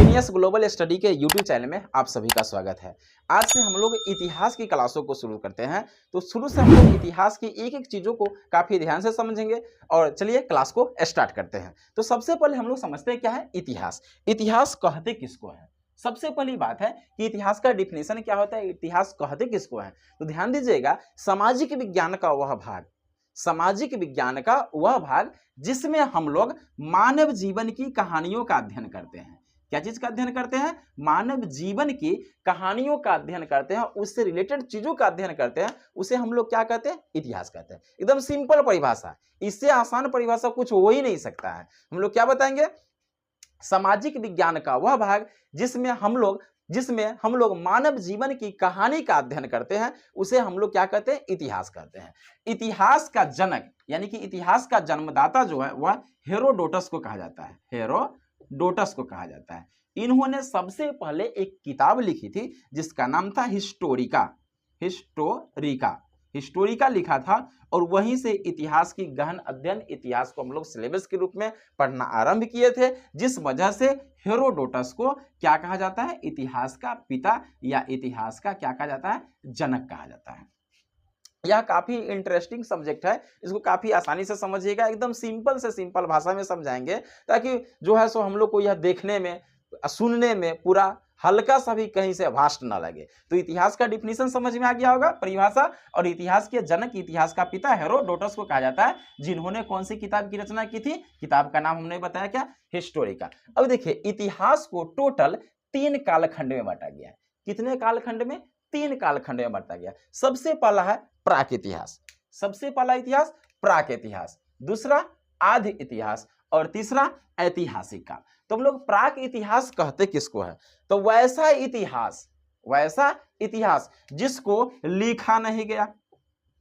Genius global study के YouTube channel में आप सभी का स्वागत है। आज से हम लोग इतिहास की क्लासों को शुरू करते हैं। तो शुरू से हम लोग इतिहास की एक एक चीज़ों को काफ़ी ध्यान से समझेंगे और चलिए क्लास को स्टार्ट करते हैं। तो सबसे पहले हम लोग समझते हैं क्या है इतिहास। इतिहास कहते किसको है? सबसे पहली बात है कि इतिहास का डिफिनेशन क्या होता है, इतिहास कहते किसको है। तो ध्यान दीजिएगा, सामाजिक विज्ञान का वह भाग, सामाजिक विज्ञान का वह भाग जिसमें हम लोग मानव जीवन की कहानियों का अध्ययन करते हैं। क्या चीज का अध्ययन करते हैं? मानव जीवन की कहानियों का अध्ययन करते हैं, उससे रिलेटेड चीजों का अध्ययन करते हैं, उसे हम लोग क्या कहते हैं? इतिहास कहते हैं। एकदम सिंपल परिभाषा, इससे आसान परिभाषा कुछ हो ही नहीं सकता है। हम लोग क्या बताएंगे? सामाजिक विज्ञान का वह भाग जिसमें हम लोग मानव जीवन की कहानी का अध्ययन करते हैं, उसे हम लोग क्या कहते हैं? इतिहास कहते हैं। इतिहास का जनक यानी कि इतिहास का जन्मदाता जो है वह हेरोडोटस को कहा जाता है। हेरोडोटस को कहा जाता है। इन्होंने सबसे पहले एक किताब लिखी थी जिसका नाम था हिस्टोरिका लिखा था, और वहीं से इतिहास की गहन अध्ययन, इतिहास को हम लोग सिलेबस के रूप में पढ़ना आरंभ किए थे, जिस वजह से हेरोडोटस को क्या कहा जाता है? इतिहास का पिता या इतिहास का क्या कहा जाता है? जनक कहा जाता है। यह काफी इंटरेस्टिंग सब्जेक्ट है, इसको काफी आसानी से समझिएगा, एकदम सिंपल से सिंपल भाषा में समझाएंगे ताकि जो है सो हम लोग को यह देखने में सुनने में पूरा हल्का सा भी कहीं से भाष्ट ना लगे। तो इतिहास का डिफिनीशन समझ में आ गया होगा, परिभाषा। और इतिहास के जनक, इतिहास का पिता हेरोडोटस को कहा जाता है, जिन्होंने कौन सी किताब की रचना की थी? किताब का नाम हमने बताया क्या? हिस्टोरिका। अब देखिए, इतिहास को टोटल 3 कालखंड में बांटा गया है। कितने कालखंड में? 3 कालखंड में बांटा गया। सबसे पहला है प्राक इतिहास, सबसे पहला इतिहास प्राक इतिहास, दूसरा आदि इतिहास और तीसरा ऐतिहासिक काल। तो हम लोग प्राक इतिहास कहते किसको है? तो वैसा इतिहास जिसको लिखा नहीं गया,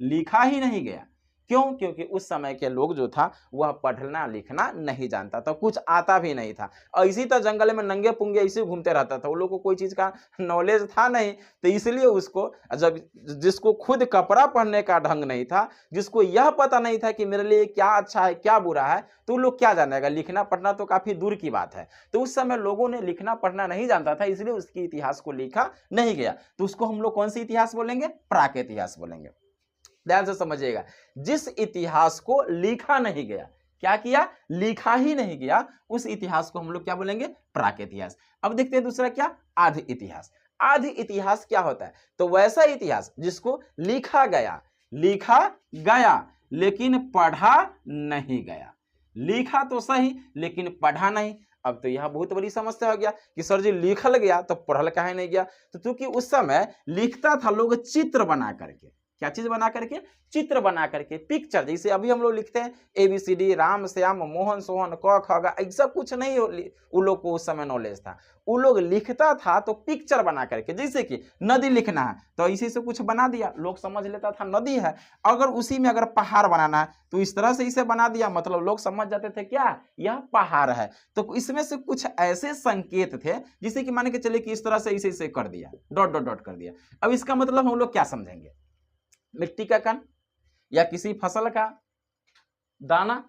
लिखा ही नहीं गया। क्यों? क्योंकि उस समय के लोग जो था वह पढ़ना लिखना नहीं जानता था, कुछ आता भी नहीं था, और इसी तरह जंगल में नंगे पुंगे इसे घूमते रहता था। वो लोग को कोई चीज का नॉलेज था नहीं, तो इसलिए उसको जब जिसको खुद कपड़ा पहनने का ढंग नहीं था, जिसको यह पता नहीं था कि मेरे लिए क्या अच्छा है क्या बुरा है, तो लोग क्या जानेगा? लिखना पढ़ना तो काफी दूर की बात है। तो उस समय लोगों ने लिखना पढ़ना नहीं जानता था, इसलिए उसकी इतिहास को लिखा नहीं गया। तो उसको हम लोग कौन सी इतिहास बोलेंगे? प्राक इतिहास बोलेंगे। ध्यान से समझिएगा, जिस इतिहास को लिखा नहीं गया, क्या किया? लिखा ही नहीं गया, उस इतिहास को हम लोग क्या बोलेंगे? प्राक इतिहास। अब देखते हैं दूसरा क्या? आदि इतिहास। आदि इतिहास क्या होता है? तो वैसा इतिहास जिसको लिखा गया लेकिन पढ़ा नहीं गया। लिखा तो सही लेकिन पढ़ा नहीं। अब तो यह बहुत बड़ी समस्या हो गया कि सर जी लिखल गया तो पढ़ल काहे नहीं गया? तो क्योंकि उस समय लिखता था लोग चित्र बना करके। क्या चीज बना करके? चित्र बना करके, पिक्चर। जैसे अभी हम लोग लिखते हैं ABCD, राम श्याम मोहन सोहन क ख ग, ऐसा कुछ नहीं उन लोग को उस समय नॉलेज था। उन लोग लिखता था तो पिक्चर बना करके, जैसे कि नदी लिखना है तो इसी से कुछ बना दिया, लोग समझ लेता था नदी है। अगर उसी में अगर पहाड़ बनाना है तो इस तरह से इसे बना दिया, मतलब लोग समझ जाते थे क्या? यह पहाड़ है। तो इसमें से कुछ ऐसे संकेत थे जिसे कि मान के चले कि इस तरह से इसे कर दिया, डॉट डॉट डॉट कर दिया। अब इसका मतलब हम लोग क्या समझेंगे? मिट्टी का कण, या किसी फसल का दाना,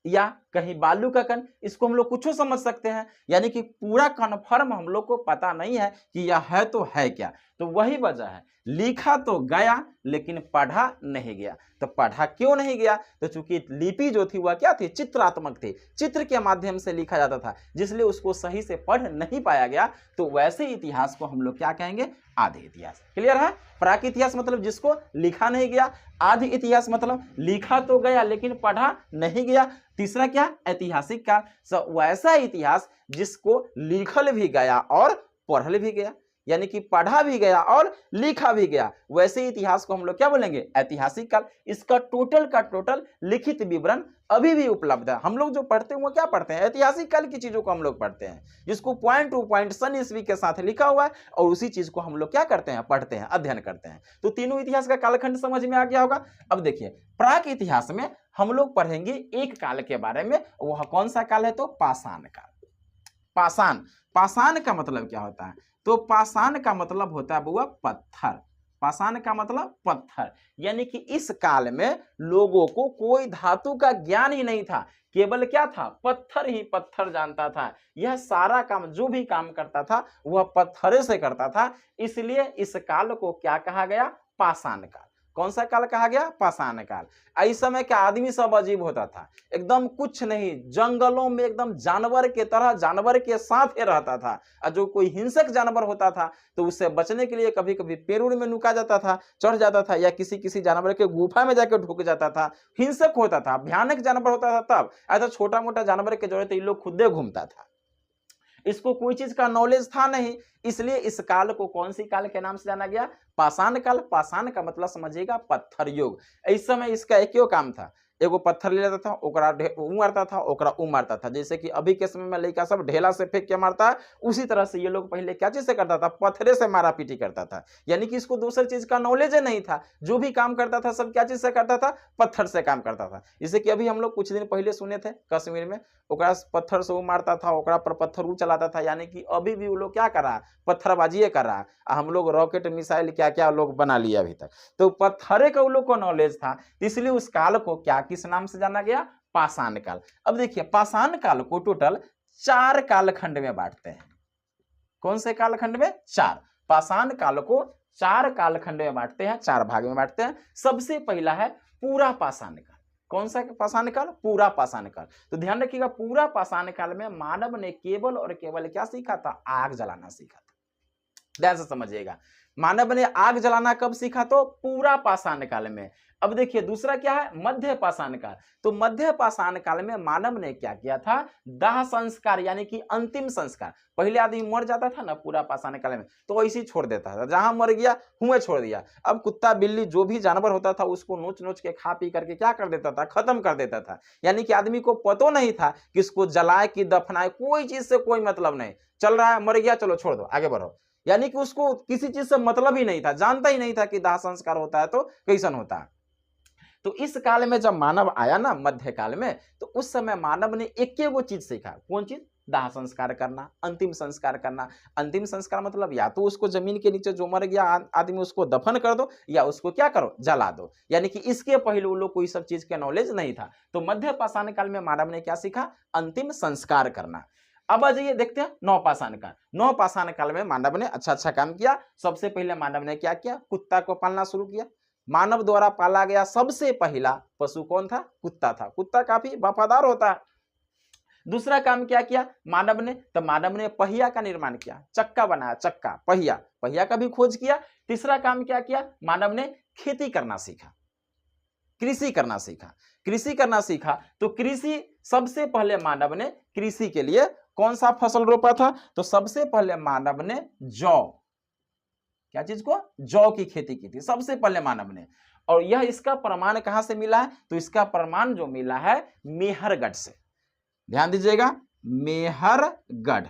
या कहीं बालू का कण, इसको हम लोग कुछ समझ सकते हैं। यानी कि पूरा कन्फर्म हम लोग को पता नहीं है कि यह है तो है क्या। तो वही वजह है, लिखा तो गया लेकिन पढ़ा नहीं गया। तो पढ़ा क्यों नहीं गया? तो चूंकि लिपि जो थी वह क्या थी? चित्रात्मक थी, चित्र के माध्यम से लिखा जाता था, जिसलिए उसको सही से पढ़ नहीं पाया गया। तो वैसे इतिहास को हम लोग क्या कहेंगे? आदि इतिहास। क्लियर है? प्राक इतिहास मतलब जिसको लिखा नहीं गया, आदि इतिहास मतलब लिखा तो गया लेकिन पढ़ा नहीं गया। तीसरा क्या? ऐतिहासिक काल। वैसा इतिहास जिसको लिखल भी गया और पढ़ल भी गया, यानी कि पढ़ा भी गया और लिखा भी गया, वैसे इतिहास को हम लोग क्या बोलेंगे? ऐतिहासिक काल। इसका टोटल का टोटल लिखित विवरण अभी भी उपलब्ध है। हम लोग जो पढ़ते हैं वो क्या पढ़ते हैं? ऐतिहासिक काल की चीजों को हम लोग पढ़ते हैं, जिसको पॉइंट टू पॉइंट सन ईस्वी के साथ लिखा हुआ है, और उसी चीज को हम लोग क्या करते हैं? पढ़ते हैं, अध्ययन करते हैं। तो तीनों इतिहास का कालखंड समझ में आ गया होगा। अब देखिए, प्राक इतिहास में हम लोग पढ़ेंगे एक काल के बारे में। वह कौन सा काल है? तो पाषाण काल। पाषाण का मतलब क्या होता है? तो पाषाण का मतलब होता है बुआ पत्थर। पाषाण का मतलब पत्थर, यानी कि इस काल में लोगों को कोई धातु का ज्ञान ही नहीं था, केवल क्या था, पत्थर ही पत्थर जानता था। यह सारा काम, जो भी काम करता था वह पत्थरे से करता था, इसलिए इस काल को क्या कहा गया, पाषाण काल। कौन सा काल कहा गया, पाषाण काल। इस समय का आदमी सब अजीब होता था, एकदम कुछ नहीं, जंगलों में एकदम जानवर के तरह, जानवर के साथ ही रहता था। और जो कोई हिंसक जानवर होता था तो उससे बचने के लिए कभी कभी पेड़ में नुका जाता था, चढ़ जाता था, या किसी किसी जानवर के गुफा में जाकर ढुक जाता था। हिंसक होता था, भयानक जानवर होता था। तब ऐसा छोटा मोटा जानवर के जरूरत ये लोग खुदे घूमता था, इसको कोई चीज का नॉलेज था नहीं, इसलिए इस काल को कौन सी काल के नाम से जाना गया, पाषाण काल। पाषाण का मतलब समझिएगा पत्थर युग। इस समय इसका एक ही काम था, एगो पत्थर ले लेता था, ओकरा मारता था, ओकरा मारता था। जैसे कि अभी के समय में लड़का सब ढेला से फेंक के मारता है, उसी तरह से ये लोग पहले क्या चीज से करता था, पत्थरे से मारा पीटी करता था। यानी कि इसको दूसरी चीज का नॉलेज नहीं था, जो भी काम करता था सब क्या चीज से करता था, पत्थर से काम करता था। जैसे कि अभी हम लोग कुछ दिन पहले सुने थे कश्मीर में, ओकरा पत्थर से वो मारता था, ओकरा पर पत्थर वो चलाता था। यानी कि अभी भी वो लोग क्या कर रहा है, पत्थरबाजी कर रहा है। हम लोग रॉकेट मिसाइल क्या क्या लोग बना लिया अभी तक, तो पत्थरे का वो लोग को नॉलेज था, इसलिए उस काल को क्या किस नाम से जाना गया, पाषाण काल। अब देखिए पाषाण काल को टोटल 4 कालखंड में बांटते हैं। कौन से कालखंड में, 4। पाषाण काल को 4 कालखंड में बांटते हैं, 4 भाग में बांटते हैं। सबसे पहला है पूरा पाषाण काल। कौन सा पाषाण काल, पूरा पाषाण काल। तो ध्यान रखिएगा, पूरा पाषाण काल में मानव ने केवल और केवल क्या सीखा था, आग जलाना सीखा था। ध्यान से समझिएगा, मानव ने आग जलाना कब सीखा, तो पूरा पाषाण काल में। अब देखिए दूसरा क्या है, मध्य पाषाण काल। तो मध्य पाषाण काल में मानव ने क्या किया था, दाह संस्कार, यानी कि अंतिम संस्कार। पहले आदमी मर जाता था ना पूरा पाषाण काल में, तो ऐसे ही छोड़ देता था, जहां मर गया हुए छोड़ दिया। अब कुत्ता बिल्ली जो भी जानवर होता था उसको नोच नोच के खा पी करके क्या कर देता था, खत्म कर देता था। यानी कि आदमी को पता नहीं था कि इसको जलाए कि दफनाए, कोई चीज से कोई मतलब नहीं, चल रहा है मर गया चलो छोड़ दो आगे बढ़ो। यानी कि उसको किसी चीज से मतलब ही नहीं था, जानता ही नहीं था कि दाह संस्कार होता है तो कैसन होता है। तो इस काल में जब मानव आया ना मध्य काल में, तो उस समय मानव ने एक वो चीज सीखा। कौन चीज, दाह संस्कार करना, अंतिम संस्कार करना। अंतिम संस्कार मतलब या तो उसको जमीन के नीचे जो मर गया आदमी उसको दफन कर दो, या उसको क्या करो, जला दो। यानी कि इसके पहले वो लोग को इस सब चीज का नॉलेज नहीं था। तो मध्य पाषाण काल में मानव ने क्या सीखा, अंतिम संस्कार करना। अब आ जाइए देखते हैं नौ पाषाण काल। नौ पाषाण काल में मानव ने अच्छा काम किया। सबसे पहले मानव ने क्या किया, कुत्ता को पालना शुरू किया। मानव द्वारा पाला गया सबसे पहला पशु कौन था, कुत्ता था। कुत्ता काफी वफादार होता है। दूसरा काम क्या किया मानव ने, तो मानव ने पहिया का निर्माण किया, चक्का बनाया, चक्का पहिया, पहिया का भी खोज किया। तीसरा काम क्या किया, मानव ने खेती करना सीखा, कृषि करना सीखा। कृषि करना सीखा तो कृषि सबसे पहले मानव ने कृषि के लिए कौन सा फसल रोपा था, तो सबसे पहले मानव ने जौ, क्या चीज को, जौ की खेती की थी सबसे पहले मानव ने। और यह इसका प्रमाण कहां से मिला है, तो इसका प्रमाण जो मिला है मेहरगढ़ से। ध्यान दीजिएगा, मेहरगढ़।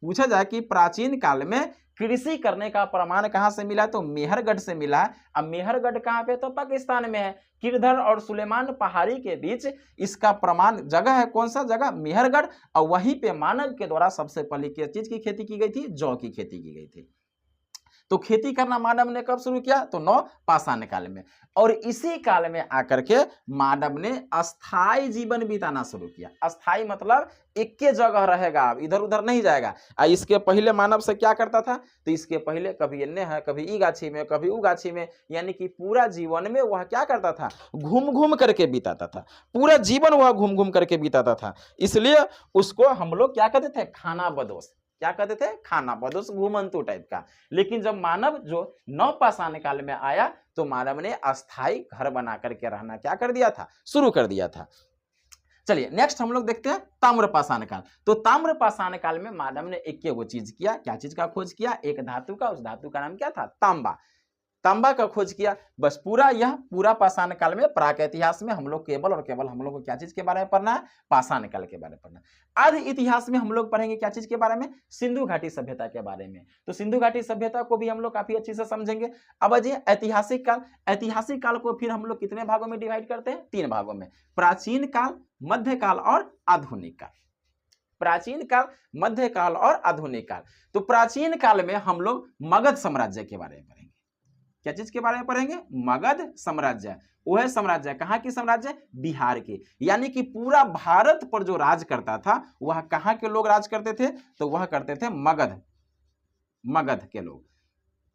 पूछा जाए कि प्राचीन काल में कृषि करने का प्रमाण कहां से मिला, तो मेहरगढ़ से मिला है। अब मेहरगढ़ कहां पे, तो पाकिस्तान में है, किरधर और सुलेमान पहाड़ी के बीच इसका प्रमाण जगह है। कौन सा जगह, मेहरगढ़। और वहीं पे मानव के द्वारा सबसे पहले किस चीज की खेती की गई थी, जौ की खेती की गई थी। तो खेती करना मानव ने कब शुरू किया, तो नौ पाषाण काल में। और इसी काल में आकर के मानव ने अस्थाई जीवन बिताना शुरू किया। अस्थाई मतलब एक के जगह रहेगा, इधर उधर नहीं जाएगा। इसके पहले मानव से क्या करता था, तो इसके पहले कभी इन्ने है, कभी ई गाछी में, कभी ऊ गाछी में। यानी कि पूरा जीवन में वह क्या करता था, घूम घूम करके बिताता था। पूरा जीवन वह घूम घूम करके बिताता था। इसलिए उसको हम लोग क्या कहते थे, खाना बदोश। क्या कहते थे, खाना बदोश, घूमंतु टाइप का। लेकिन जब मानव जो नौ पाषाण काल में आया तो मानव ने अस्थाई घर बना करके रहना क्या कर दिया था, शुरू कर दिया था। चलिए नेक्स्ट हम लोग देखते हैं ताम्र पाषाण काल। तो ताम्र पाषाण काल में मानव ने एक वो चीज किया, क्या चीज का खोज किया, एक धातु का, उस धातु का नाम क्या था, तांबा। तांबा का खोज किया। बस पूरा पाषाण काल में प्राक इतिहास में हम लोग केवल और केवल हम लोग को क्या चीज के बारे में पढ़ना है, पाषाण काल के बारे में पढ़ना है। आधि इतिहास में हम लोग पढ़ेंगे क्या चीज के बारे में, सिंधु घाटी सभ्यता के बारे में। तो सिंधु घाटी सभ्यता को भी हम लोग काफी अच्छे से समझेंगे। अब अजय ऐतिहासिक काल। ऐतिहासिक काल को फिर हम लोग कितने भागों में डिवाइड करते हैं, 3 भागों में, प्राचीन काल, मध्यकाल और आधुनिक काल। प्राचीन काल, मध्यकाल और आधुनिक काल। तो प्राचीन काल में हम लोग मगध साम्राज्य के बारे में पढ़ेंगे। क्या चीज के बारे में पढ़ेंगे? मगध साम्राज्य। वह साम्राज्य कहाँ की साम्राज्य? बिहार के। यानी कि पूरा भारत पर जो राज करता था वह कहाँ के लोग राज करते थे? तो वह करते थे मगध के लोग।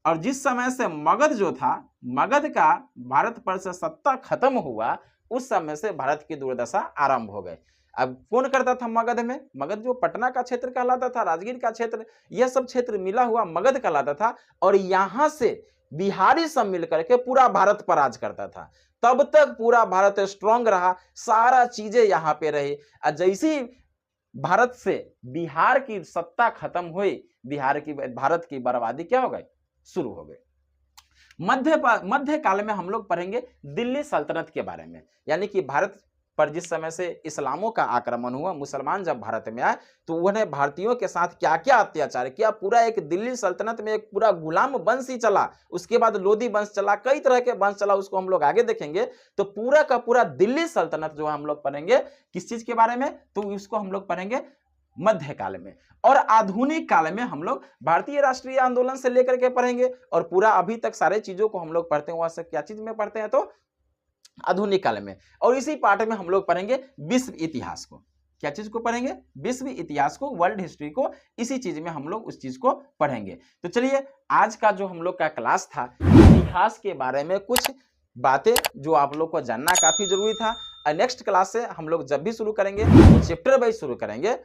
और जिस समय से मगध जो था, मगध का भारत पर से सत्ता खत्म हुआ, उस समय से भारत की दुर्दशा आरंभ हो गई। अब कौन करता था मगध में? मगध जो पटना का क्षेत्र कहलाता था, राजगीर का क्षेत्र, यह सब क्षेत्र मिला हुआ मगध कहलाता था। और यहां से बिहारी सब मिलकर के पूरा भारत पर राज करता था। तब तक पूरा भारत स्ट्रांग रहा, सारा चीजें यहाँ पे रही। और जैसी भारत से बिहार की सत्ता खत्म हुई, भारत की बर्बादी क्या हो गई? शुरू हो गई। मध्य काल में हम लोग पढ़ेंगे दिल्ली सल्तनत के बारे में। यानी कि भारत पर जिस समय से इस्लामों का आक्रमण हुआ, मुसलमान जब भारत में आए तो उन्होंने भारतीयों के साथ क्या क्या अत्याचार किया। पूरा एक दिल्ली सल्तनत में एक पूरा गुलाम वंश ही चला, उसके बाद लोधी वंश चला, कई तरह के वंश चला, उसको हम लोग आगे देखेंगे। तो पूरा का पूरा दिल्ली सल्तनत जो हम लोग पढ़ेंगे किस चीज के बारे में? तो उसको हम लोग पढ़ेंगे मध्यकाल में। और आधुनिक काल में हम लोग भारतीय राष्ट्रीय आंदोलन से लेकर के पढ़ेंगे। और पूरा अभी तक सारे चीजों को हम लोग पढ़ते हैं, वहां से क्या चीज में पढ़ते हैं? तो आधुनिक काल में। और इसी पार्ट में हम लोग पढ़ेंगे विश्व इतिहास को। क्या चीज को पढ़ेंगे? विश्व इतिहास को, वर्ल्ड हिस्ट्री को। इसी चीज में हम लोग उस चीज को पढ़ेंगे। तो चलिए, आज का जो हम लोग का क्लास था, इतिहास के बारे में कुछ बातें जो आप लोग को जानना काफी जरूरी था। नेक्स्ट क्लास से हम लोग जब भी शुरू करेंगे तो चैप्टर वाइज शुरू करेंगे।